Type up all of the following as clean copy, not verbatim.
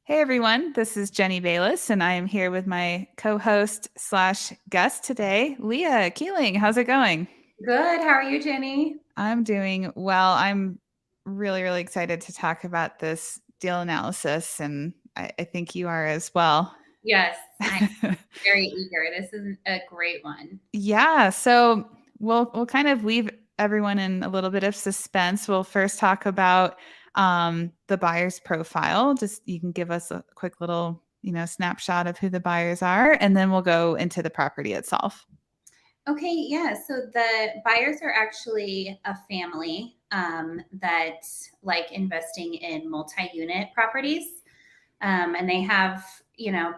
Hey everyone, this is Jenny Bayless, and I am here with my co-host slash guest today, Leah Keeling. How's it going? Good. How are you, Jenny? I'm doing well. I'm really, really excited to talk about this deal analysis, and I think you are as well. Yes, I'm very eager. This is a great one. Yeah, so we'll kind of leave everyone in a little bit of suspense. We'll first talk about the buyer's profile. Just you can give us a quick little, snapshot of who the buyers are, and then we'll go into the property itself. Okay, yeah. So the buyers are actually a family that like investing in multi-unit properties, and they have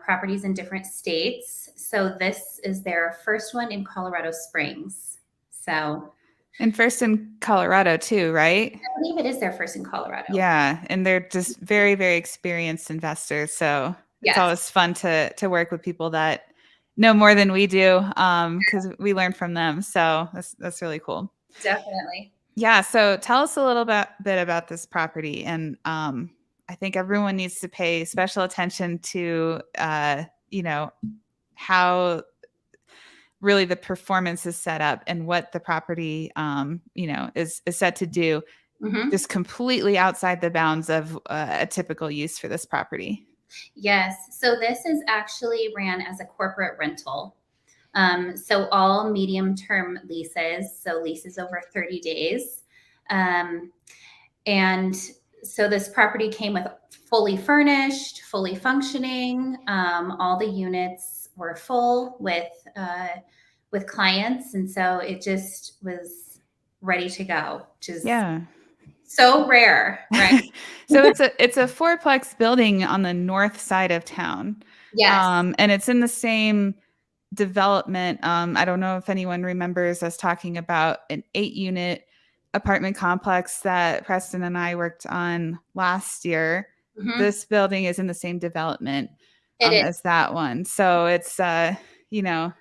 properties in different states. So this is their first one in Colorado Springs. So And first in Colorado too, right? I believe it is their first in Colorado. Yeah, and they're just very, very experienced investors. So it's Yes, always fun to work with people that know more than we do, because we learn from them. So that's really cool. definitely. Yeah. So tell us a little bit about this property, and I think everyone needs to pay special attention to how really the performance is set up and what the property is set to do Hmm. just completely outside the bounds of a typical use for this property. Yes. So this is actually ran as a corporate rental. So all medium term leases, so leases over 30 days. Um, and so this property came with fully furnished, fully functioning. All the units were full with clients, and so it just was ready to go, which is Yeah. so rare, right? So it's a fourplex building on the north side of town, Yes. and it's in the same development. I don't know if anyone remembers us talking about an 8-unit apartment complex that Preston and I worked on last year. Hmm. This building is in the same development It is. as that one. So it's you know,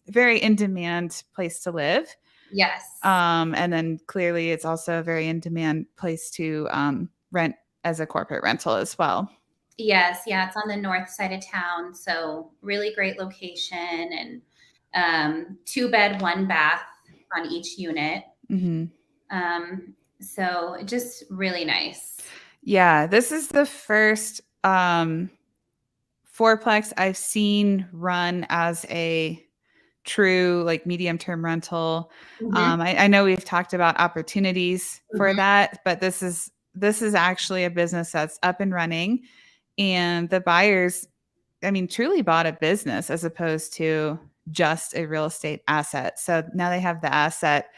very in demand place to live. Yes. And then clearly it's also a very in demand place to rent as a corporate rental as well. Yes, yeah, it's on the north side of town, so really great location and 2 bed, 1 bath on each unit. Hmm. So just really nice. Yeah, this is the first fourplex I've seen run as a true like medium term rental. Hmm. I know we've talked about opportunities for Hmm. that, but this is actually a business that's up and running, and the buyers, I mean, truly bought a business as opposed to just a real estate asset. So now they have the asset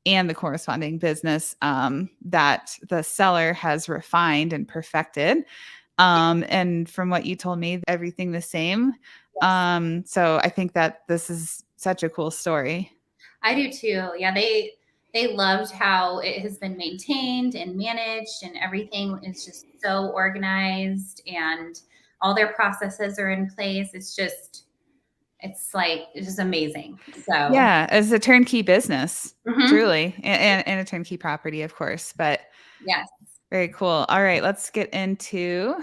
and the corresponding business that the seller has refined and perfected. And from what you told me, everything the same. Yes, So I think that this is such a cool story. I do too. Yeah, they loved how it has been maintained and managed, and everything is just so organized, and all their processes are in place. It's just amazing. So, Yeah, as a turnkey business, mhm. truly, and a turnkey property, of course. But Yes. very cool. All right, let's get into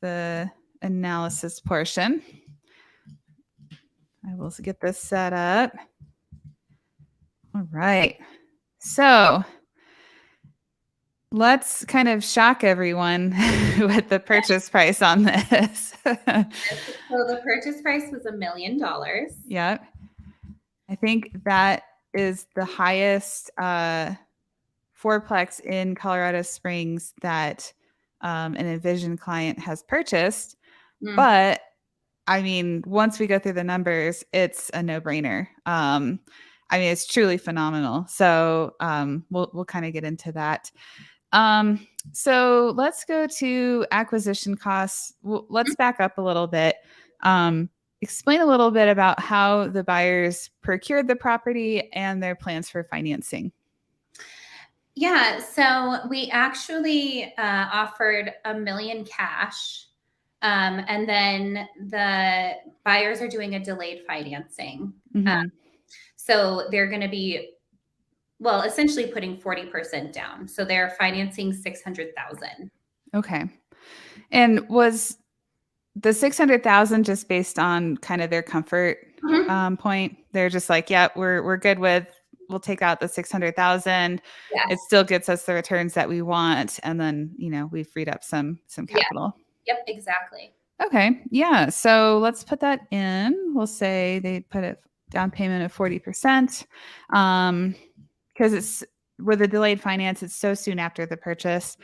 the analysis portion. I will get this set up. All right. So let's kind of shock everyone with the purchase price on this. So the purchase price was $1 million. Yeah. I think that is the highest fourplex in Colorado Springs that an Envision client has purchased. Mm. But I mean, once we go through the numbers, it's a no-brainer. I mean, it's truly phenomenal. So we'll kind of get into that. So let's go to acquisition costs. Let's back up a little bit. Explain a little bit about how the buyers procured the property and their plans for financing. Yeah, so we actually offered $1 million cash, and then the buyers are doing a delayed financing. Uh, Hmm. so they're going to be, well, essentially putting 40% down. So they're financing 600,000. Okay. And was the 600,000 just based on kind of their comfort Mhm. point? They're just like, yeah, we're good with. We'll take out the 600,000. It Yes. still gets us the returns that we want, and then we've freed up some Yeah. capital. Yep. Exactly. Okay, yeah. So let's put that in. We'll say they put a down payment of 40%, because it's with a delayed finance. It's so soon after the purchase.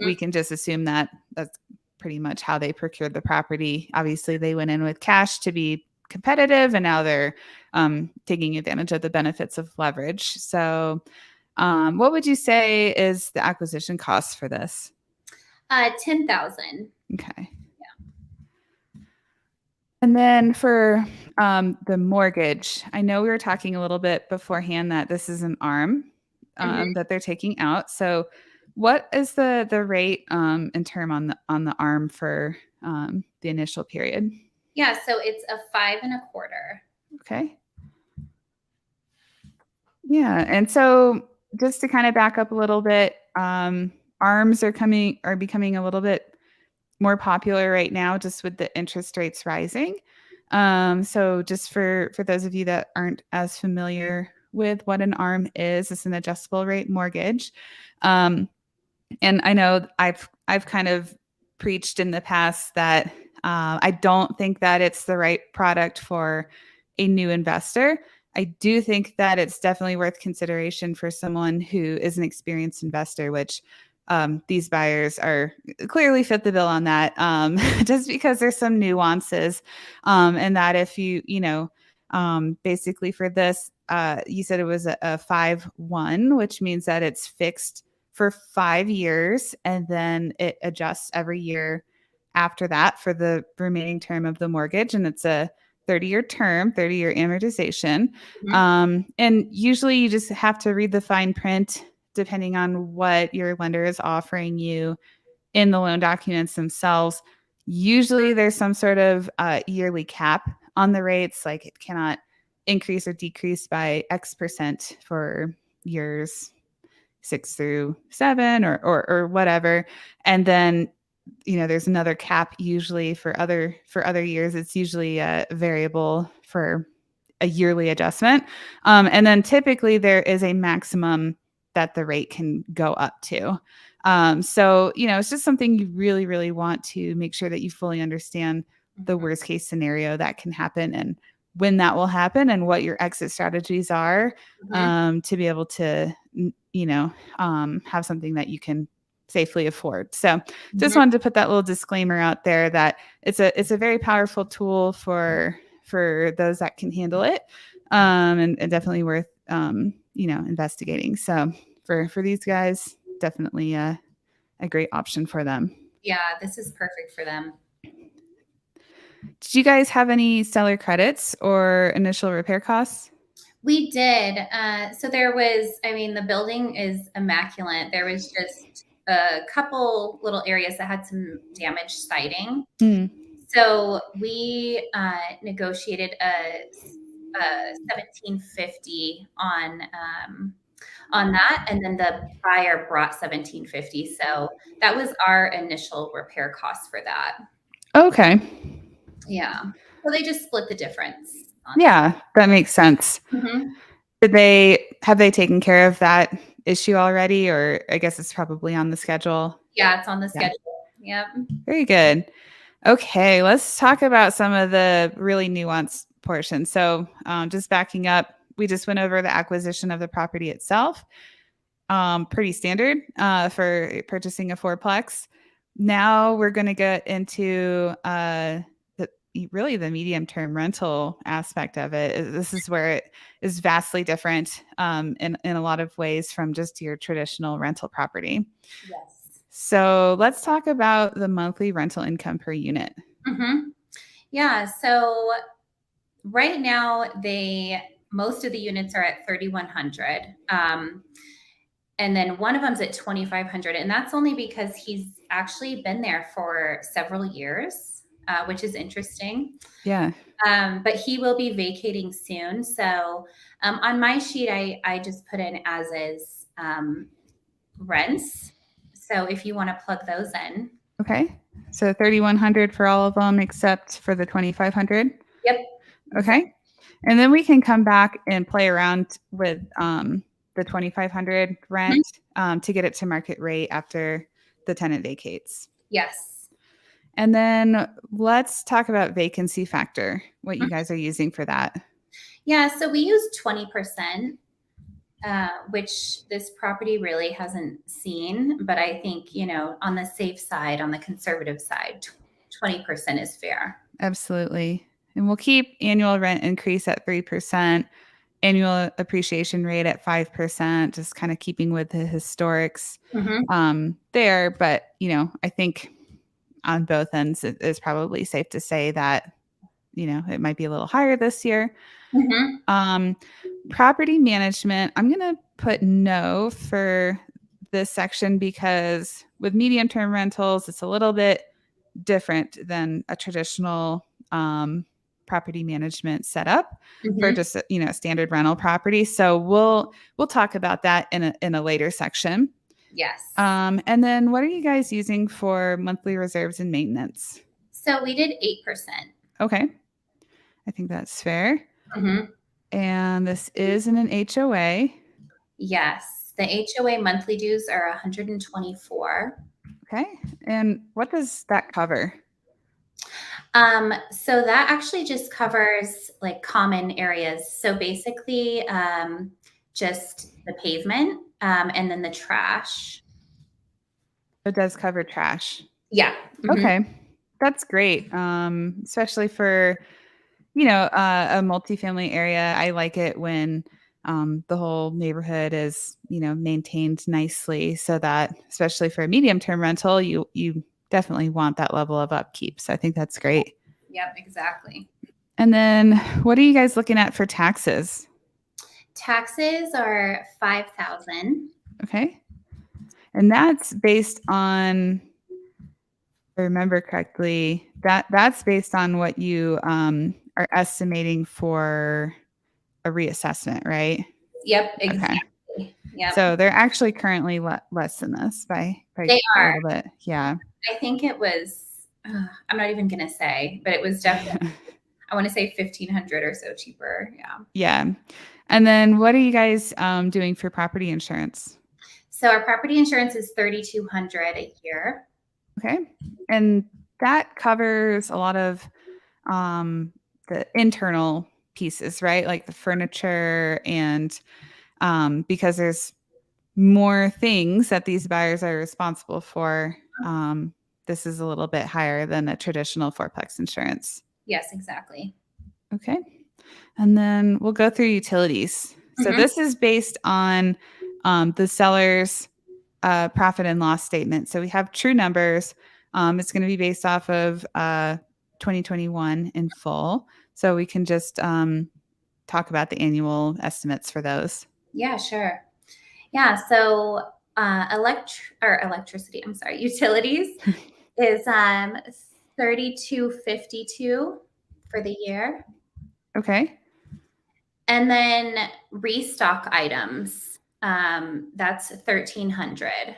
We Mhm. can just assume that that's pretty much how they procured the property. Obviously, they went in with cash to be competitive, and now they're taking advantage of the benefits of leverage. So, what would you say is the acquisition cost for this? 10,000. Okay. And then for the mortgage, I know we were talking a little bit beforehand that this is an ARM Mhm. that they're taking out. So, what is the rate in term on the ARM for the initial period? Yeah. So it's a 5.25. Okay. Yeah, and so just to kind of back up a little bit, ARMs are becoming a little bit more popular right now, just with the interest rates rising. So just for those of you that aren't as familiar with what an ARM is, it's an adjustable rate mortgage. Um, and I know I've kind of preached in the past that I don't think that it's the right product for a new investor. I do think that it's definitely worth consideration for someone who is an experienced investor, which these buyers are clearly fit the bill on that. Just because there's some nuances, and that if basically for this, you said it was a 5-1, which means that it's fixed for 5 years, and then it adjusts every year after that for the remaining term of the mortgage. And it's a 30-year term, 30-year amortization. Mhm. And usually you just have to read the fine print depending on what your lender is offering you in the loan documents themselves. Usually there's some sort of yearly cap on the rates, like it cannot increase or decrease by X percent for years 6 through 7 or whatever. And then there's another cap usually for other years. It's usually a variable for a yearly adjustment. And then typically there is a maximum that the rate can go up to. So it's just something you really, really want to make sure that you fully understand the Mhm. worst case scenario that can happen, and when that will happen, and what your exit strategies are, Mhm. to be able to have something that you can safely afford. So just Mhm. wanted to put that little disclaimer out there that it's a very powerful tool for those that can handle it, and definitely worth investigating. So for these guys, definitely a great option for them. Yeah. This is perfect for them. Did you guys have any seller credits or initial repair costs? We did. So there was, I mean, the building is immaculate. There was just a couple little areas that had some damaged siding. Mm. So we negotiated a 1750 on that, and then the buyer brought 1750. So that was our initial repair cost for that. Okay. Yeah. So they just split the difference on that. Yeah, that makes sense. Mhm. Have they taken care of that issue already, or I guess it's probably on the schedule? Yeah, it's on the Yeah, schedule. Yep. very good. Okay, let's talk about some of the really nuanced portions. So, just backing up, we just went over the acquisition of the property itself. Pretty standard for purchasing a fourplex. Now we're going to get into really the medium term rental aspect of it. This is where it is vastly different in a lot of ways from just your traditional rental property. Yes. So let's talk about the monthly rental income per unit. Mhm. Yeah, so right now most of the units are at 3,100. And then one of them's at 2,500, and that's only because he's actually been there for several years, which is interesting. Yeah. But he will be vacating soon. So on my sheet, I just put in as is rents. So if you want to plug those in. Okay. So 3,100 for all of them except for the 2,500. Yep. Okay. And then we can come back and play around with the 2,500 rent to get it to market rate after the tenant vacates. Yes. And then let's talk about vacancy factor, what you guys are using for that. Yeah, so we use 20%, which this property really hasn't seen, but I think, you know, on the safe side, on the conservative side, 20% is fair. Absolutely. And we'll keep annual rent increase at 3%, annual appreciation rate at 5%, just kind of keeping with the historics there. But, you know, I think on both ends, it is probably safe to say that, you know, it might be a little higher this year. Property management, I'm going to put no for this section because with medium term rentals, it's a little bit different than a traditional property management setup for just you know, standard rental property. So we'll talk about that in a later section. Yes. And then what are you guys using for monthly reserves and maintenance? So we did 8%. Okay. I think that's fair. And this is in an HOA. Yes. The HOA monthly dues are 124. Okay. And what does that cover? So that actually just covers like common areas. So basically, just the pavement, and then the trash. It does cover trash. Yeah. Okay. That's great. Especially for, you know, a multifamily area. I like it when the whole neighborhood is, you know, maintained nicely so that, especially for a medium term rental, you definitely want that level of upkeep. So I think that's great. Yep, exactly. And then what are you guys looking at for taxes? Taxes are $5,000. Okay. And that's based on, if I remember correctly, that's based on what you are estimating for a reassessment, right? Yep, exactly. Okay. Yep. So they're actually currently less than this by They a are. little bit. Yeah. I think it was, I'm not even going to say, but it was definitely, I want to say 1,500 or so cheaper. Yeah. Yeah. And then what are you guys doing for property insurance? So our property insurance is $3,200 a year. Okay. And that covers a lot of the internal pieces, right? Like the furniture and because there's more things that these buyers are responsible for. This is a little bit higher than a traditional fourplex insurance. Yes, exactly. Okay. And then we'll go through utilities. So this is based on the seller's profit and loss statement. So we have true numbers. It's going to be based off of 2021 in full. So we can just talk about the annual estimates for those. Yeah, sure. Yeah, so electricity, I'm sorry, utilities is $3,252 for the year. Okay. And then restock items, that's $1,300.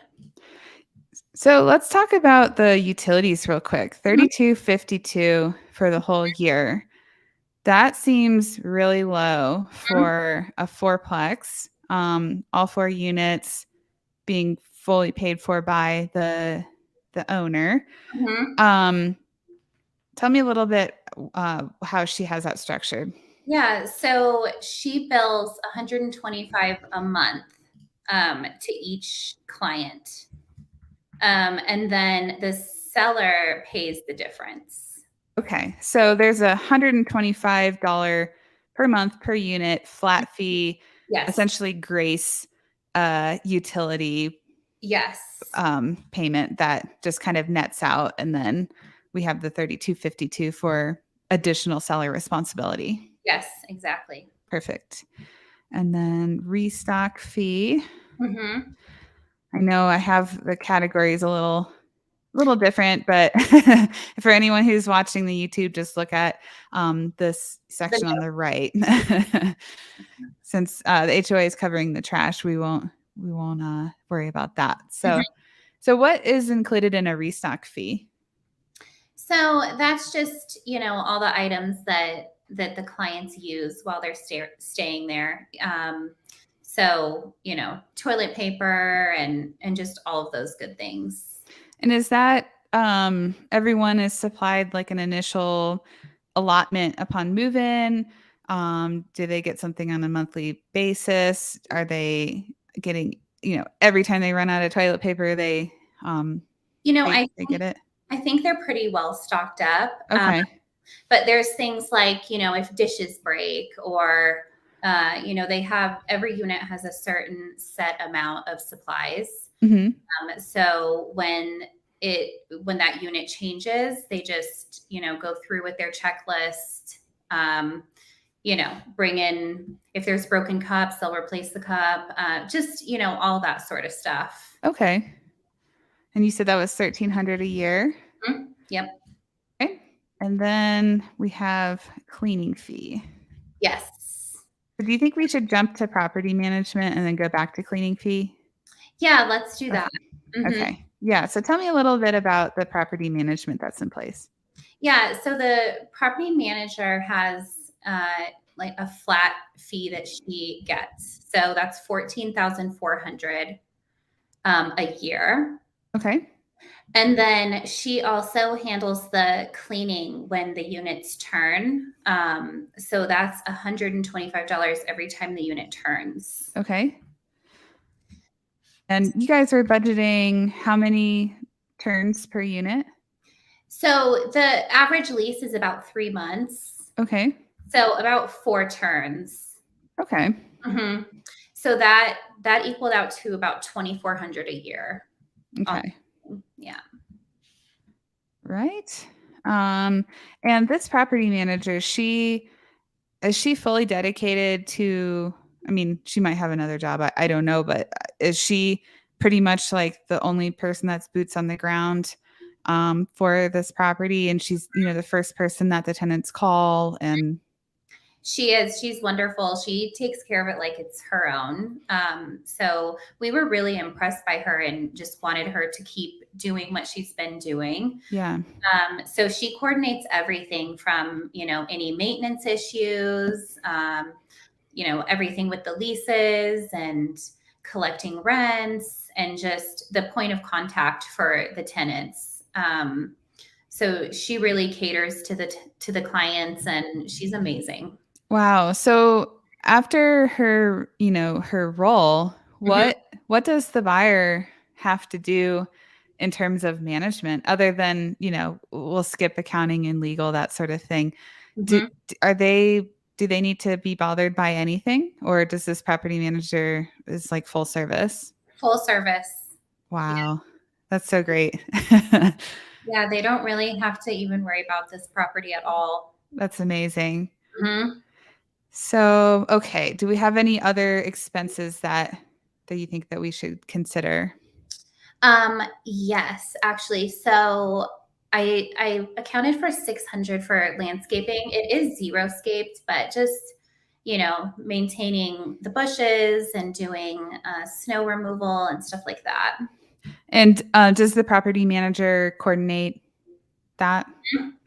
So let's talk about the utilities real quick. $3,252 for the whole year. That seems really low for a fourplex. All 4 units being fully paid for by the owner. Tell me a little bit how she has that structured. Yeah, so she bills $125 a month to each client. And then the seller pays the difference. Okay. So there's a $125 per month per unit flat fee, Yes. essentially grace utility Yes. Payment that just kind of nets out. And then we have the $3,252 for additional seller responsibility. Yes, exactly. Perfect. And then restock fee. I know I have the categories a little different, but for anyone who's watching the YouTube, just look at this section on the right. Since the HOA is covering the trash, we won't worry about that. So So what is included in a restock fee? So that's just, all the items that the clients use while they're staying there. So, toilet paper and just all of those good things. And is that everyone is supplied like an initial allotment upon move-in? Do they get something on a monthly basis? Are they getting, every time they run out of toilet paper, um, You know, I they get it? I think they're pretty well stocked up. Okay. But there's things like, if dishes break or, they have every unit has a certain set amount of supplies. Hmm. So when that unit changes, they just, go through with their checklist. Bring in, if there's broken cups, they'll replace the cup. Just, all that sort of stuff. Okay. And you said that was 1,300 a year. Mhm. Yep. Okay. And then we have cleaning fee. Yes. So do you think we should jump to property management and then go back to cleaning fee? Yeah, let's do that. Okay. Okay. Yeah. So tell me a little bit about the property management that's in place. Yeah, so the property manager has like a flat fee that she gets. So that's 14,400 a year. Okay. And then she also handles the cleaning when the units turn. So that's $125 every time the unit turns. Okay. And you guys are budgeting how many turns per unit? So the average lease is about 3 months. Okay. So about 4 turns. Okay. Mhm. So that equaled out to about 2,400 a year. Okay. Yeah. Right. And this property manager, is she fully dedicated to, I mean, she might have another job. I don't know, but is she pretty much like the only person that's boots on the ground for this property? And she's, the first person that the tenants call and She is. She's wonderful. She takes care of it like it's her own. So we were really impressed by her and just wanted her to keep doing what she's been doing. yeah. So she coordinates everything from, any maintenance issues, everything with the leases and collecting rents and just the point of contact for the tenants. So she really caters to the clients, and she's amazing. Wow. So after her, her role, Mhm. what does the buyer have to do in terms of management other than, we'll skip accounting and legal, that sort of thing. Do Mhm. are they do they need to be bothered by anything, or does this property manager is like full service? Full service. Yeah. Wow. That's so great. Yeah, they don't really have to even worry about this property at all. That's amazing. Mhm. So, okay, do we have any other expenses that you think that we should consider? Yes, actually. So I accounted for 600 for landscaping. It is zero scaped, but just, maintaining the bushes and doing snow removal and stuff like that. And does the property manager coordinate that?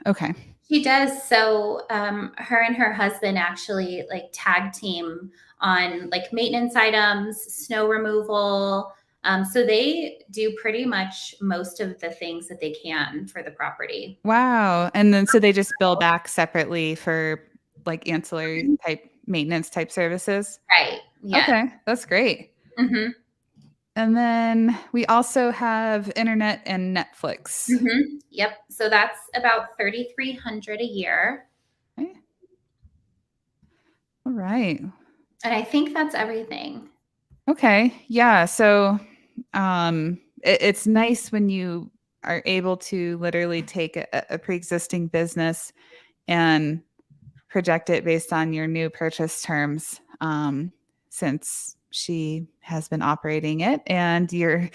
Okay. She does. So her and her husband actually like tag team on like maintenance items, snow removal. So they do pretty much most of the things that they can for the property. Wow. And then so they just bill back separately for like ancillary type maintenance type services? Right. Yeah. Okay, that's great. Hmm. And then we also have internet and Netflix. Yep. So that's about 3,300 a year. Okay. All right. And I think that's everything. Okay. Yeah. So it's nice when you are able to literally take a pre-existing business and project it based on your new purchase terms, since she has been operating it and you're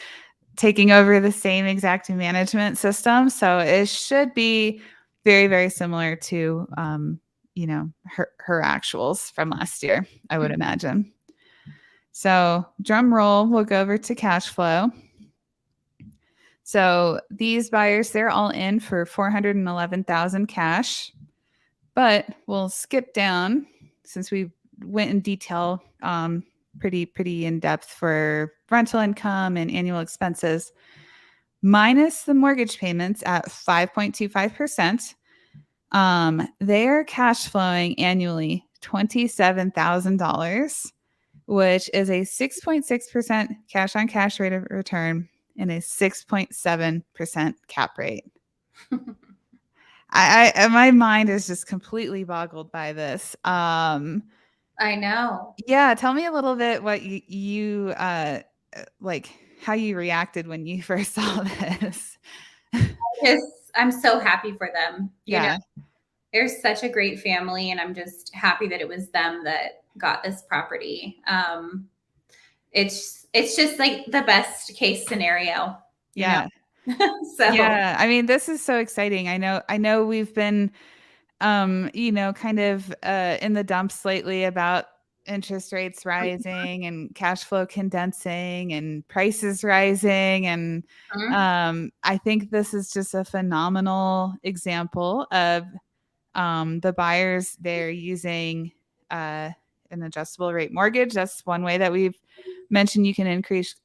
taking over the same exact management system. So it should be very, very similar to, her actuals from last year, I would imagine. So drum roll, we'll go over to cash flow. So these buyers, they're all in for 411,000 cash, but we'll skip down since we went in detail, pretty in depth for rental income and annual expenses. Minus the mortgage payments at 5.25%, they are cash flowing annually $27,000, which is a 6.6% cash on cash rate of return and a 6.7% cap rate. My mind is just completely boggled by this. I know. Yeah, tell me a little bit what like how you reacted when you first saw this. Just, I'm so happy for them. You know, Yeah, they're such a great family, and I'm just happy that it was them that got this property. It's just like the best case scenario, you know. yeah, So yeah. I mean, this is so exciting. I know we've been kind of in the dumps lately about interest rates rising and cash flow condensing and prices rising. And mhm, I think this is just a phenomenal example of the buyers, they're using an adjustable rate mortgage. That's one way that we've mentioned you can increase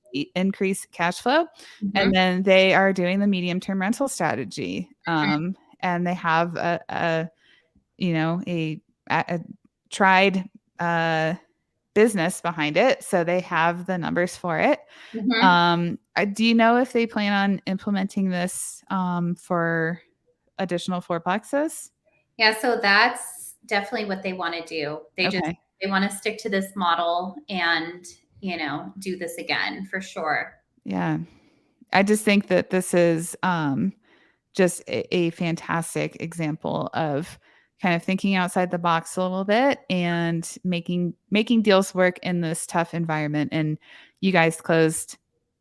cash flow. And mhm, then they are doing the medium term rental strategy. And they have a tried business behind it. So they have the numbers for it. mhm. Do you know if they plan on implementing this for additional fourplexes? Yeah, so that's definitely what they want to do. Okay. They want to stick to this model and, do this again for sure. Yeah. I just think that this is just a fantastic example of kind of thinking outside the box a little bit and making deals work in this tough environment. And you guys closed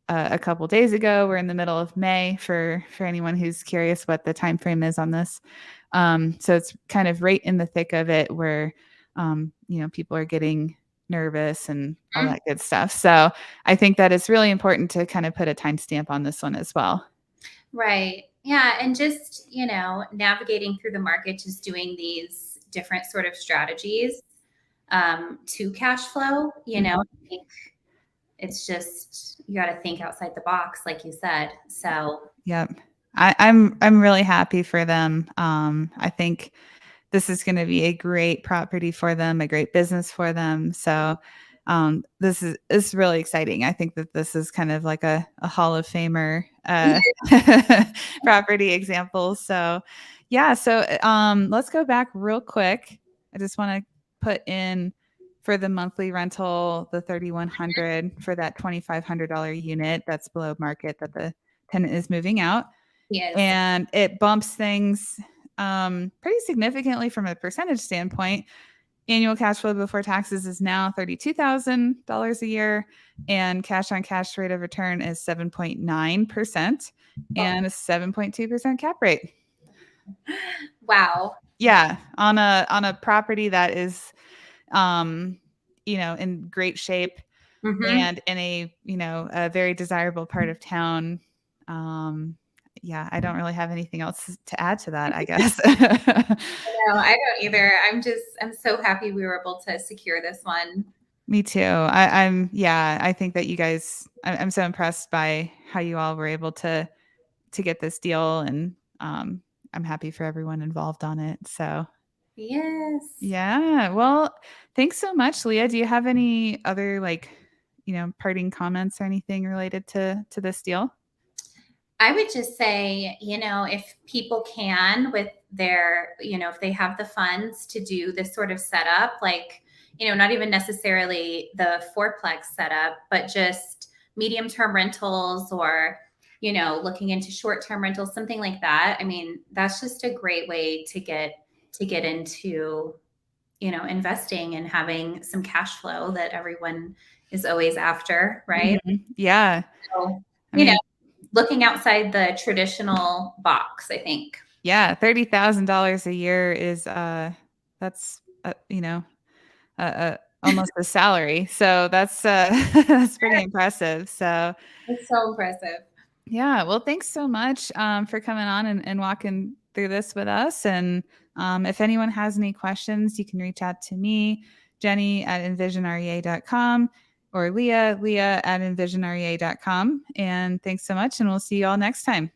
a couple days ago. We're in the middle of May for anyone who's curious what the time frame is on this. So it's kind of right in the thick of it where people are getting nervous and all Mhm. that good stuff. So I think that it's really important to kind of put a timestamp on this one as well. Right. Yeah. And just, navigating through the market, just doing these different sort of strategies to cash flow, Mhm. I think it's just, you got to think outside the box, like you said. So, Yep. I'm really happy for them. I think this is going to be a great property for them, a great business for them. So this is really exciting. I think that this is kind of like a Hall of Famer property example. So yeah, so let's go back real quick. I just want to put in for the monthly rental the 3,100 for that $2,500 unit that's below market that the tenant is moving out, yes. and it bumps things pretty significantly from a percentage standpoint. Annual cash flow before taxes is now $32,000 a year, and cash on cash rate of return is 7.9% and a 7.2% cap rate. Wow. Yeah, on a property that is in great shape Hmm. and in a very desirable part of town. Um, yeah, I don't really have anything else to add to that, I guess. No, I don't either. I'm so happy we were able to secure this one. Me too. Yeah, I think that you guys, I'm so impressed by how you all were able to get this deal, and I'm happy for everyone involved on it. So Yes. yeah, well, thanks so much, Leah. Do you have any other parting comments or anything related to this deal? I would just say, if people can with their, if they have the funds to do this sort of setup, like, not even necessarily the fourplex setup, but just medium term rentals or, looking into short term rentals, something like that. I mean, that's just a great way to get into, investing and having some cash flow that everyone is always after, right? Yeah. So, I mean, looking outside the traditional box, I think. yeah, $30,000 a year is that's almost a salary. So that's that's pretty impressive. So It's so impressive. Yeah. Well, thanks so much for coming on and walking through this with us. And if anyone has any questions, you can reach out to me, Jenny at envisionrea.com, or Leah at envisionrea.com. And thanks so much. And we'll see you all next time.